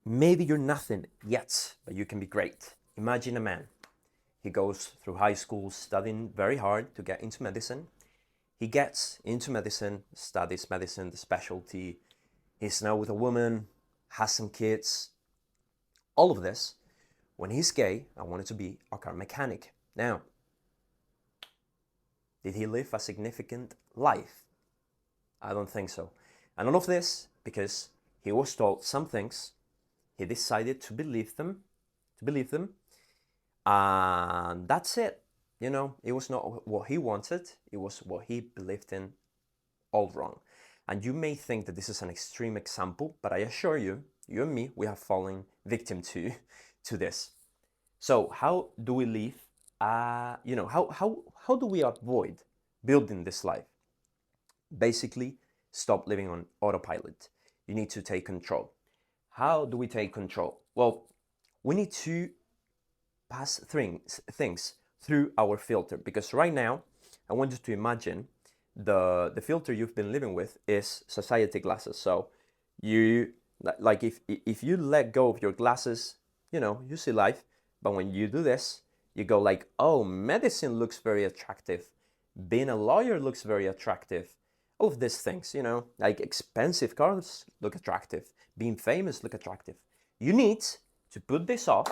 Maybe you're nothing yet, but you can be great. Imagine a man. He goes through high school studying very hard to get into medicine. He gets into medicine, studies medicine, the specialty. He's now with a woman, has some kids. All of this when he's gay and wanted to be a car mechanic. Now, did he live a significant life? I don't think so. And all of this because he was told some things, he decided to believe them, and that's it. It was not what he wanted, it was what he believed in, all wrong. And you may think that this is an extreme example, but I assure you, you and me, we have fallen victim to this. So how do we live? How do we avoid building this life? Basically, stop living on autopilot. You need to take control. How do we take control? Well, we need to pass things through our filter, because right now I want you to imagine the filter you've been living with is society glasses. So you, like, if you let go of your glasses, you see life. But when you do this, you go like, oh, medicine looks very attractive, being a lawyer looks very attractive, all of these things, like expensive cars look attractive, being famous look attractive. You need to put this off,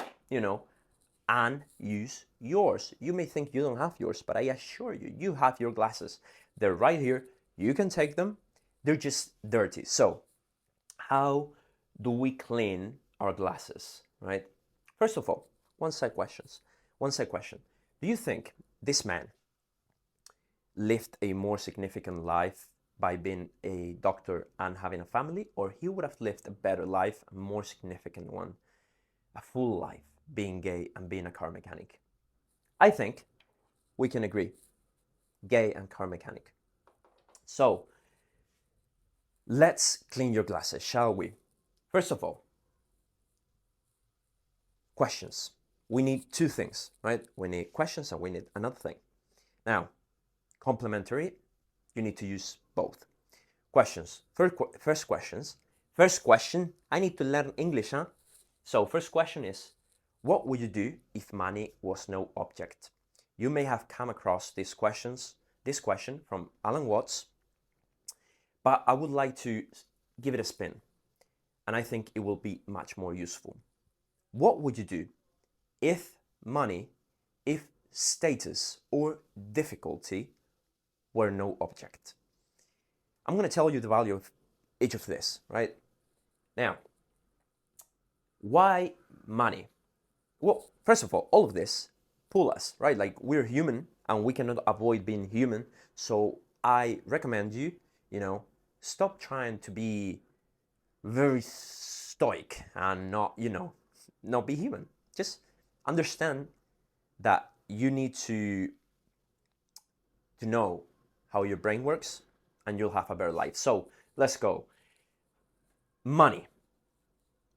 and use yours. You may think you don't have yours, but I assure you, you have your glasses. They're right here. You can take them. They're just dirty. So how do we clean our glasses, right? First of all, one side question. Do you think this man lived a more significant life by being a doctor and having a family, or he would have lived a better life, a more significant one, a full life, being gay and being a car mechanic? I think we can agree, gay and car mechanic. So let's clean your glasses, shall we? First of all, questions. We need two things, right? We need questions and we need another thing. Now, complementary, you need to use both. Questions. First question, I need to learn English, huh? So first question is, what would you do if money was no object? You may have come across this question from Alan Watts, but I would like to give it a spin, and I think it will be much more useful. What would you do if money, if status or difficulty were no object? I'm going to tell you the value of each of this, right? Now, why money? Well, first of all of this pull us, right? Like, we're human and we cannot avoid being human. So I recommend you, stop trying to be very stoic and not be human. Just understand that you need to know how your brain works and you'll have a better life. So let's go. Money.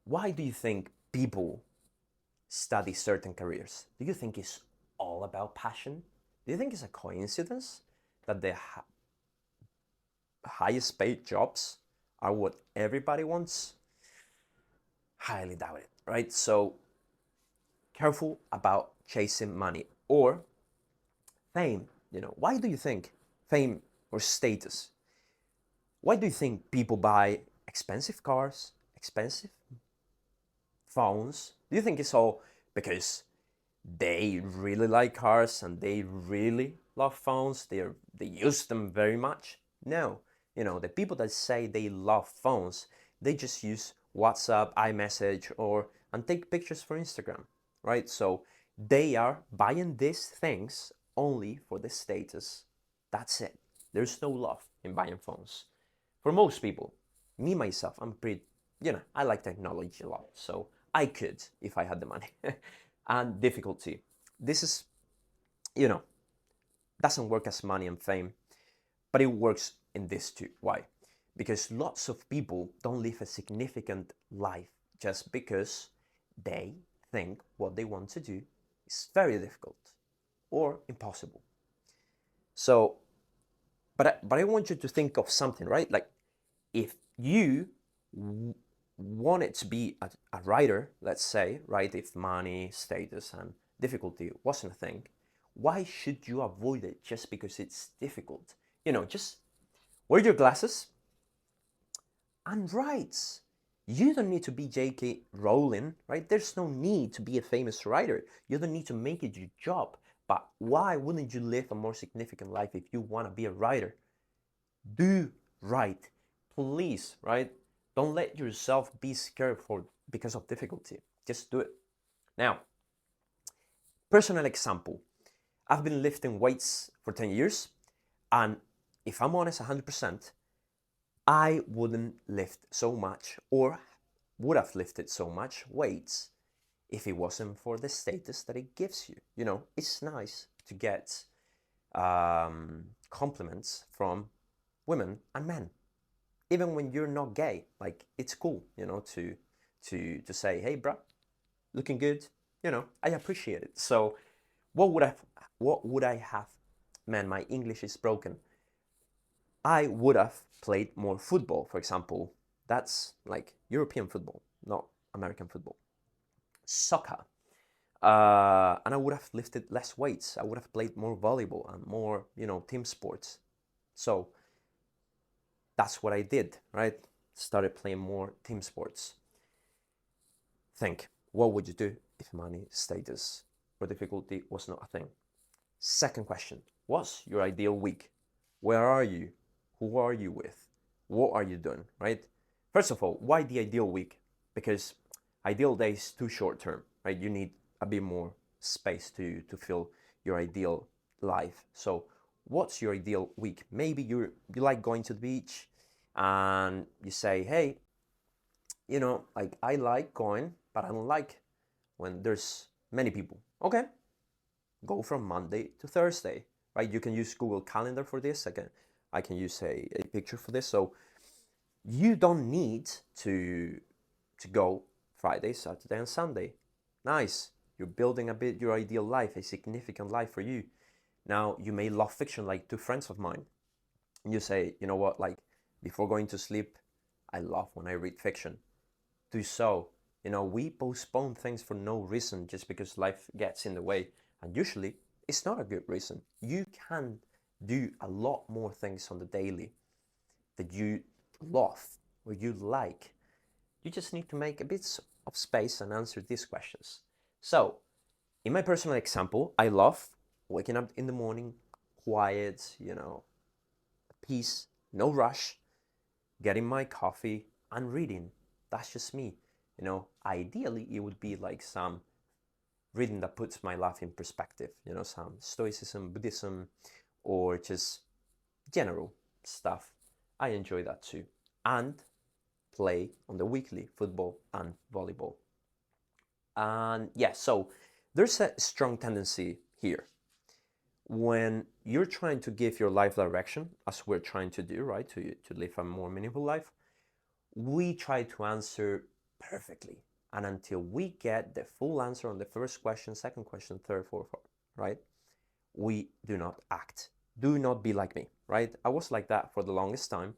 Why do you think people study certain careers? Do you think it's all about passion? Do you think it's a coincidence that the highest paid jobs are what everybody wants? Highly doubt it, right? So careful about chasing money or fame. Why do you think fame or status? Why do you think people buy expensive cars, expensive phones? Do you think it's all because they really like cars and they really love phones? They use them very much? No. The people that say they love phones, they just use WhatsApp, iMessage, and take pictures for Instagram, right? So they are buying these things only for the status. That's it. There's no love in buying phones. For most people, me myself, I'm pretty, I like technology a lot, so I could if I had the money. And difficulty. This is, doesn't work as money and fame, but it works in this too. Why? Because lots of people don't live a significant life just because they think what they want to do is very difficult or impossible. So, but I want you to think of something, right? Like, if you wanted to be a writer, let's say, right, if money, status, and difficulty wasn't a thing, why should you avoid it just because it's difficult? Just wear your glasses and write. You don't need to be J.K. Rowling, right? There's no need to be a famous writer. You don't need to make it your job. But why wouldn't you live a more significant life if you want to be a writer? Do write, please, right? Don't let yourself be scared because of difficulty. Just do it. Now, personal example. I've been lifting weights for 10 years, and if I'm honest 100%, I wouldn't lift so much or would have lifted so much weights if it wasn't for the status that it gives you. It's nice to get compliments from women and men, even when you're not gay. Like, it's cool, to say, hey, bro, looking good. I appreciate it. So what would I have? Man, my English is broken. I would have played more football, for example. That's like European football, not American football. Soccer. And I would have lifted less weights. I would have played more volleyball and more, team sports. So that's what I did, right? Started playing more team sports. Think, what would you do if money, status, or difficulty was not a thing? Second question, what's your ideal week? Where are you? Who are you with? What are you doing, right? First of all, why the ideal week? Because ideal day is too short term, right? You need a bit more space to feel your ideal life. So what's your ideal week? Maybe you like going to the beach and you say, hey, like, I like going, but I don't like when there's many people. Okay, go from Monday to Thursday, right? You can use Google Calendar for this. I can use a picture for this. So you don't need to go Friday, Saturday, and Sunday. Nice. You're building a bit your ideal life, a significant life for you. Now, you may love fiction like two friends of mine. And you say, you know what, like, before going to sleep, I love when I read fiction. Do so. We postpone things for no reason just because life gets in the way. And usually, it's not a good reason. You can do a lot more things on the daily that you love or you like. You just need to make a bit of space and answer these questions. So, in my personal example, I love waking up in the morning, quiet, peace, no rush, getting my coffee and reading. That's just me. Ideally, it would be like some reading that puts my life in perspective, some Stoicism, Buddhism, or just general stuff. I enjoy that too. And play on the weekly football and volleyball. And yeah, so there's a strong tendency here. When you're trying to give your life direction, as we're trying to do, right, to live a more meaningful life, we try to answer perfectly. And until we get the full answer on the first question, second question, third, fourth, right, we do not act. Do not be like me, right? I was like that for the longest time.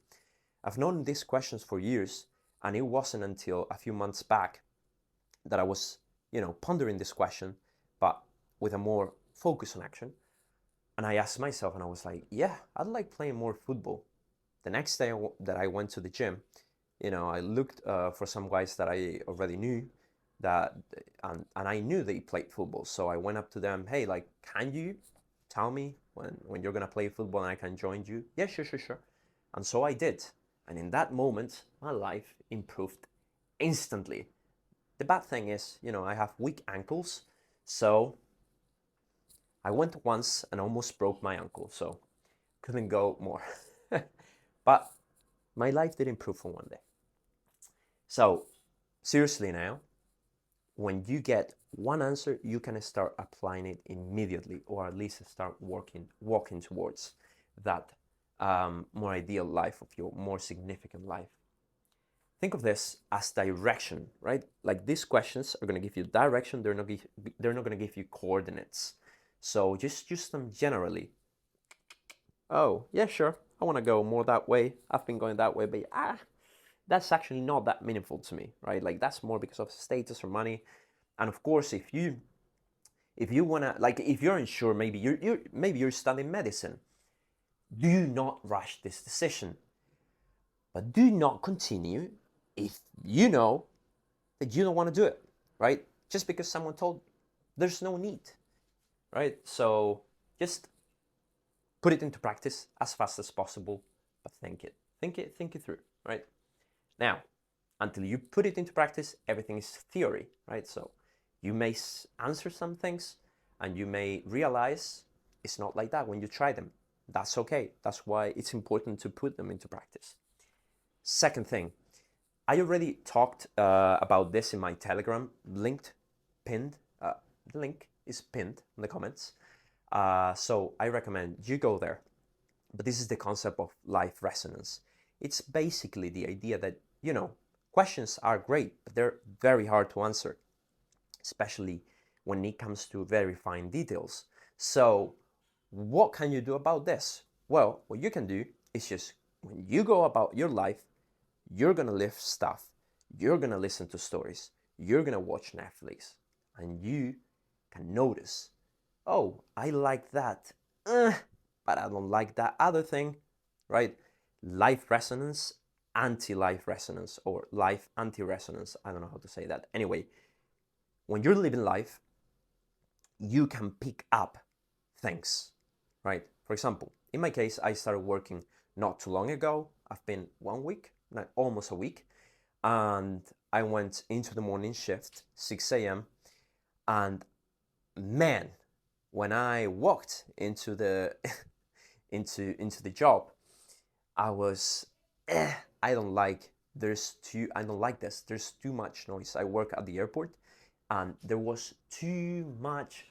I've known these questions for years, and it wasn't until a few months back that I was, pondering this question, but with a more focus on action. And I asked myself, and I was like, yeah, I'd like playing more football. The next day that I went to the gym, I looked for some guys that I already knew and I knew they played football. So I went up to them, hey, like, can you tell me when you're going to play football and I can join you? Yeah, sure. And so I did. And in that moment, my life improved instantly. The bad thing is, I have weak ankles. So I went once and almost broke my ankle. So couldn't go more. But my life did improve for one day. So seriously now, when you get one answer, you can start applying it immediately, or at least start walking towards that more ideal life of your more significant life. Think of this as direction, right? Like, these questions are going to give you direction. They're not going to give you coordinates. So just use them generally. Oh, yeah, sure. I want to go more that way. I've been going that way, but that's actually not that meaningful to me, right? Like that's more because of status or money. And of course, if you wanna, like, if you're unsure, maybe you're studying medicine, do not rush this decision, but do not continue if you know that you don't want to do it, right? Just because someone told you. There's no need, right? So just put it into practice as fast as possible, but think it through, right? Now, until you put it into practice, everything is theory, right? So you may answer some things and you may realize it's not like that when you try them. That's okay. That's why it's important to put them into practice. Second thing, I already talked about this in my Telegram, pinned. The link is pinned in the comments. So I recommend you go there. But this is the concept of life resonance. It's basically the idea that, questions are great, but they're very hard to answer, especially when it comes to very fine details. So what can you do about this? Well, what you can do is just, when you go about your life, you're gonna live stuff, you're gonna listen to stories, you're gonna watch Netflix, and you can notice, oh, I like that, but I don't like that other thing, right? Life resonance, anti-life resonance, or life anti-resonance. I don't know how to say that. Anyway, when you're living life, you can pick up things, right? For example, in my case, I started working not too long ago. I've been 1 week, not almost a week, and I went into the morning shift, 6 a.m. And man, when I walked into the into the job, I was, I don't like this. There's too much noise. I work at the airport, and there was too much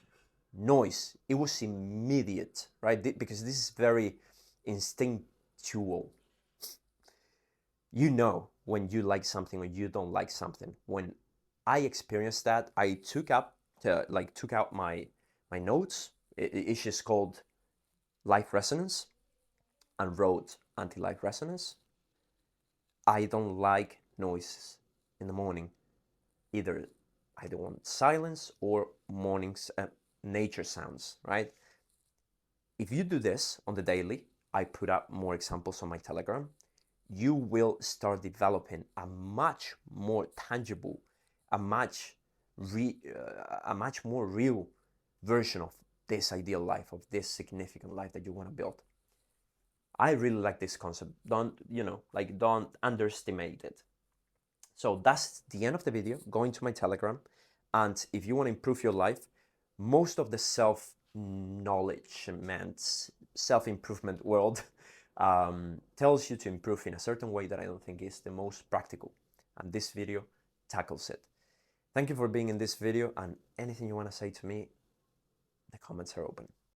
noise. It was immediate, right? Because this is very instinctual. You know when you like something or you don't like something. When I experienced that, I took out my notes. It's just called life resonance, and wrote anti-life resonance. I don't like noises in the morning. Either I don't want silence or mornings, nature sounds, right? If you do this on the daily, I put up more examples on my Telegram, you will start developing a much more tangible, a much more real version of this ideal life, of this significant life that you want to build. I really like this concept. Don't underestimate it. So that's the end of the video. Go into my Telegram, and if you want to improve your life, most of the self-improvement world tells you to improve in a certain way that I don't think is the most practical, and this video tackles it. Thank you for being in this video, and anything you want to say to me, the comments are open.